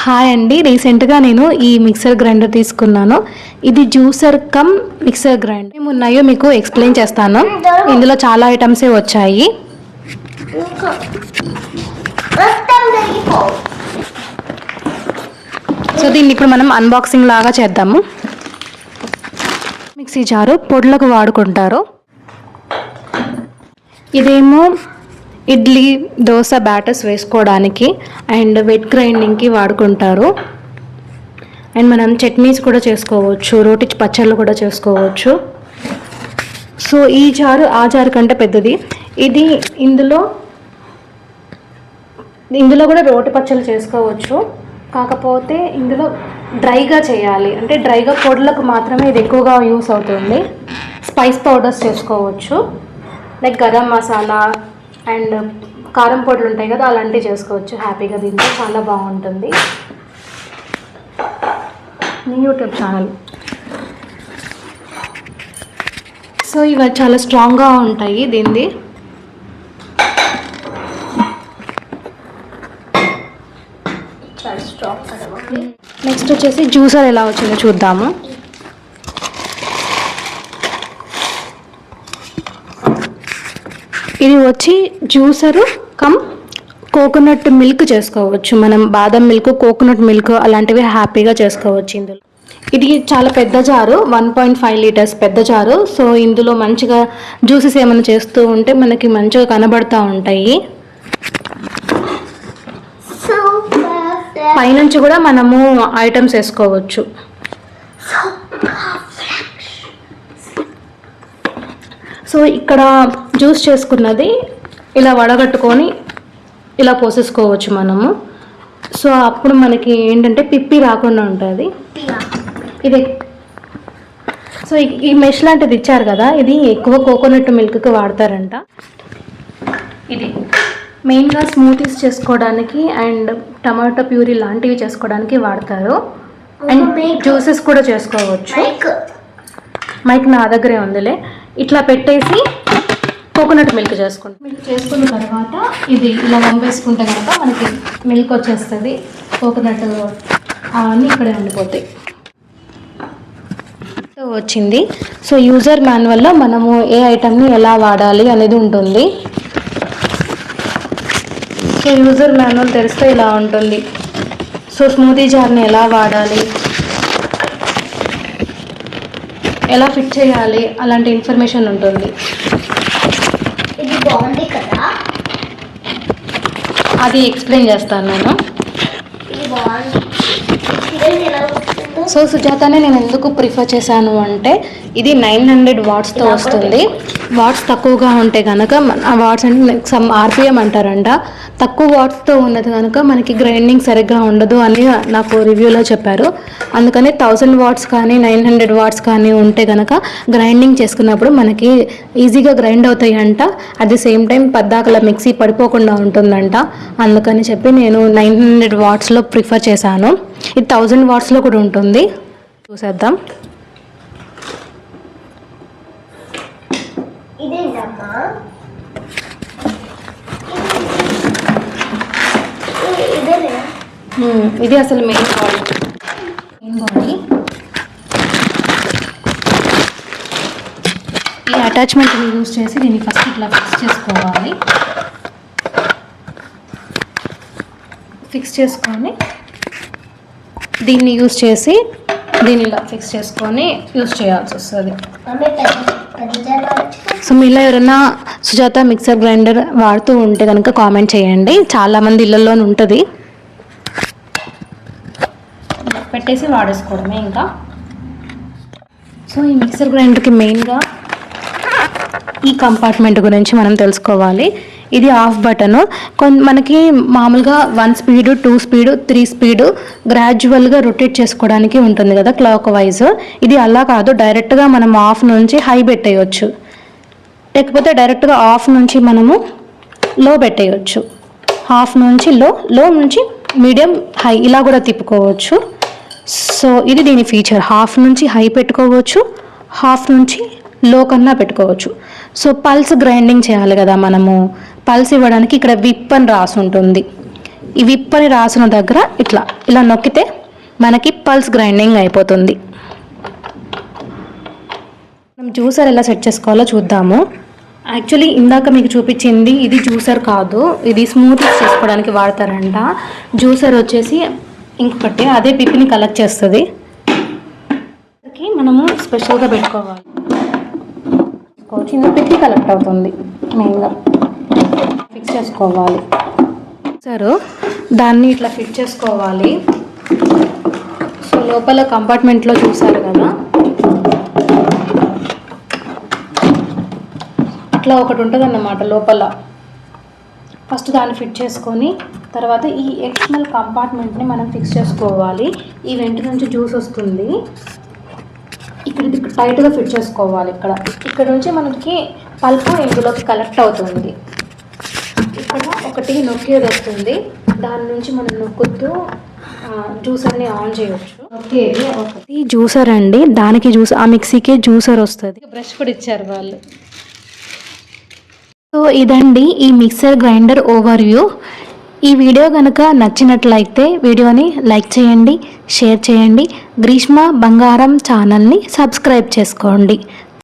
Hi అండి, రీసెంట్గా నేను ఈ మిక్సర్ గ్రైండర్ తీసుకున్నాను. ఇది జ్యూసర్ కమ్ మిక్సర్ గ్రైండర్. ఏమి ఉన్నాయో మీకు ఎక్స్ప్లెయిన్ చేస్తాను. ఇందులో చాలా ఐటమ్సే వచ్చాయి. సో దీన్ని ఇప్పుడు మనం అన్బాక్సింగ్ లాగా చేద్దాము. మిక్సీ జారు పొడులకు వాడుకుంటారు. ఇదేమో ఇడ్లీ దోశ బ్యాటర్స్ వేసుకోవడానికి అండ్ వెట్ గ్రైండింగ్కి వాడుకుంటారు. అండ్ మనం చట్నీస్ కూడా చేసుకోవచ్చు, రోటి పచ్చళ్ళు కూడా చేసుకోవచ్చు. సో ఈ జారు ఆ జారు కంటే పెద్దది. ఇది ఇందులో కూడా రోటి పచ్చళ్ళు చేసుకోవచ్చు. కాకపోతే ఇందులో డ్రైగా చేయాలి, అంటే డ్రైగా పొడులకు మాత్రమే ఇది ఎక్కువగా యూస్ అవుతుంది. స్పైస్ పౌడర్స్ చేసుకోవచ్చు, లైక్ గరం మసాలా అండ్ కారం పొడులు ఉంటాయి కదా, అలాంటివి చేసుకోవచ్చు హ్యాపీగా. దీంట్లో చాలా బాగుంటుంది. YouTube channel. సో ఇవి చాలా స్ట్రాంగ్గా ఉంటాయి దీనిది. నెక్స్ట్ వచ్చేసి జ్యూసర్ ఎలా వచ్చిందో చూద్దాము. ఇది వచ్చి జ్యూసరు కమ్ కోకోనట్ మిల్క్ చేసుకోవచ్చు. మనం బాదం మిల్క్, కోకోనట్ మిల్క్ అలాంటివి హ్యాపీగా చేసుకోవచ్చు ఇందులో. ఇది చాలా పెద్ద జారు, 1.5 లీటర్స్ పెద్ద జారు. సో ఇందులో మంచిగా జ్యూసెస్ ఏమైనా చేస్తూ ఉంటే మనకి మంచిగా కనబడుతూ ఉంటాయి. పైనుంచి కూడా మనము ఐటమ్స్ వేసుకోవచ్చు. సో ఇక్కడ జ్యూస్ చేసుకున్నది ఇలా వడగట్టుకొని ఇలా పోసేసుకోవచ్చు మనము. సో అప్పుడు మనకి ఏంటంటే పిప్పి రాకుండా ఉంటుంది ఇది. సో ఈ మెష్ లాంటిది ఇచ్చారు కదా, ఇది ఎక్కువ కోకోనట్ మిల్క్కి వాడతారంట. ఇది మెయిన్గా స్మూతీస్ చేసుకోవడానికి అండ్ టమాటో ప్యూరీ లాంటివి చేసుకోవడానికి వాడతారు. అండ్ జ్యూసెస్ కూడా చేసుకోవచ్చు. మైక్ నా దగ్గరే ఉందిలే. ఇట్లా పెట్టేసి కోకోనట్ మిల్క్ చేసుకుంటాం. మిల్క్ చేసుకున్న తర్వాత ఇది ఇలా వంపేసుకుంటే కనుక మనకి మిల్క్ వచ్చేస్తుంది. కోకోనట్ అవన్నీ ఇక్కడే ఉండిపోతాయి. వచ్చింది. సో యూజర్ మాన్యువల్లో మనము ఏ ఐటమ్ని ఎలా వాడాలి అనేది ఉంటుంది. సో యూజర్ మాన్యువల్ తెలిస్తే ఇలా ఉంటుంది. సో స్మూతీ జార్ని ఎలా వాడాలి, ఎలా ఫిట్ చేయాలి, అలాంటి ఇన్ఫర్మేషన్ ఉంటుంది. ఇది బాగుంది కదా, అది ఎక్స్ప్లెయిన్ చేస్తాను నేను. ఇది బాగుంది. సో సుజాతనే నేను ఎందుకు ప్రిఫర్ చేశాను అంటే ఇది 900 వాట్స్తో వస్తుంది. వాట్స్ తక్కువగా ఉంటే కనుక, ఆ వాట్స్ అంటే సమ్ ఆర్పిఎం అంటారంట, తక్కువ వాట్స్తో ఉన్నది కనుక మనకి గ్రైండింగ్ సరిగ్గా ఉండదు అని నాకు రివ్యూలో చెప్పారు. అందుకని 1000 వాట్స్ కానీ 900 వాట్స్ కానీ ఉంటే కనుక గ్రైండింగ్ చేసుకున్నప్పుడు మనకి ఈజీగా గ్రైండ్ అవుతాయి అంట. అట్ ది సేమ్ టైం పద్దాకల మిక్సీ పడిపోకుండా ఉంటుందంట. అందుకని చెప్పి నేను 900 వాట్స్లో ప్రిఫర్ చేశాను. ఇది 1000 వాట్స్లో కూడా ఉంటుంది. చూసేద్దాం. ఇది అసలు మెయిన్ బాడీ. ఈ అటాచ్మెంట్ని యూజ్ చేసి దీన్ని ఫస్ట్ ఇట్లా ఫిక్స్ చేసుకోవాలి. ఫిక్స్ చేసుకొని దీన్ని యూజ్ చేసి దీన్ని ఇలా ఫిక్స్ చేసుకొని యూజ్ చేయాల్సి వస్తుంది. సో మీలో ఎవరైనా సుజాత మిక్సర్ గ్రైండర్ వాడుతూ ఉంటే కనుక కామెంట్ చేయండి. చాలామంది ఇళ్ళల్లోనే ఉంటుంది. పెట్టేసి వాడేసుకోవడమే ఇంకా. సో ఈ మిక్సర్ గ్రైండర్కి మెయిన్గా ఈ కంపార్ట్మెంట్ గురించి మనం తెలుసుకోవాలి. ఇది ఆఫ్ బటను. మనకి మామూలుగా 1 స్పీడు, 2 స్పీడు, 3 స్పీడు గ్రాడ్యువల్గా రొటేట్ చేసుకోవడానికి ఉంటుంది కదా, క్లాక్ వైజ్. ఇది అలా కాదు, డైరెక్ట్గా మనం ఆఫ్ నుంచి హై పెట్టేయచ్చు, లేకపోతే డైరెక్ట్గా ఆఫ్ నుంచి మనము లో పెట్టేయచ్చు. హాఫ్ నుంచి లో, లో నుంచి మీడియం, హై ఇలా కూడా తిప్పుకోవచ్చు. సో ఇది దీని ఫీచర్. హాఫ్ నుంచి హై పెట్టుకోవచ్చు, హాఫ్ నుంచి లో కన్నా పెట్టుకోవచ్చు. సో పల్స్ గ్రైండింగ్ చేయాలి కదా మనము, పల్స్ ఇవ్వడానికి ఇక్కడ విప్ అని రాసి ఉంటుంది. ఈ విప్ అని రాసిన దగ్గర ఇలా నొక్కితే మనకి పల్స్ గ్రైండింగ్ అయిపోతుంది. మనం జ్యూసర్ ఎలా సెట్ చేసుకోవాలో చూద్దాము. యాక్చువల్లీ ఇందాక మీకు చూపించింది ఇది జ్యూసర్ కాదు, ఇది స్మూతీ చేసుకోవడానికి వాడతారంట. జ్యూసర్ వచ్చేసి ఇంకొకటి అదే పిప్పిని కలెక్ట్ చేస్తుంది. మనము స్పెషల్గా పెట్టుకోవాలి. చిన్న పిప్పి కలెక్ట్ అవుతుంది మెయిన్గా. ఫిక్స్ చేసుకోవాలి సరే, దాన్ని ఇట్లా ఫిట్ చేసుకోవాలి. సో లోపల కంపార్ట్మెంట్లో చూసారు కదా, అట్లా ఒకటి ఉంటుంది అన్నమాట లోపల. ఫస్ట్ దాన్ని ఫిట్ చేసుకొని తర్వాత ఈ ఎక్స్టర్నల్ కంపార్ట్మెంట్ని మనం ఫిక్స్ చేసుకోవాలి. ఈ వెంట నుంచి జ్యూస్ వస్తుంది, ఇక్కడ టైట్గా ఫిట్ చేసుకోవాలి. ఇక్కడ నుంచి మనకి పల్పు ఇందులోకి కలెక్ట్ అవుతుంది. ఇక్కడ ఒకటి నొక్కేది వస్తుంది, దాని నుంచి మనం నొక్కుతూ జ్యూసర్ని ఆన్ చేయవచ్చు. నొక్కేది ఒకటి జ్యూసర్ అండి, దానికి ఆ మిక్సీకి జ్యూసర్ వస్తుంది. బ్రష్ కూడా ఇచ్చారు వాళ్ళు. సో ఇదండి ఈ మిక్సర్ గ్రైండర్ ఓవర్వ్యూ. ఈ వీడియో కనుక నచ్చినట్లయితే వీడియోని లైక్ చేయండి, షేర్ చేయండి. గ్రీష్మ బంగారం ఛానల్ని సబ్స్క్రైబ్ చేసుకోండి.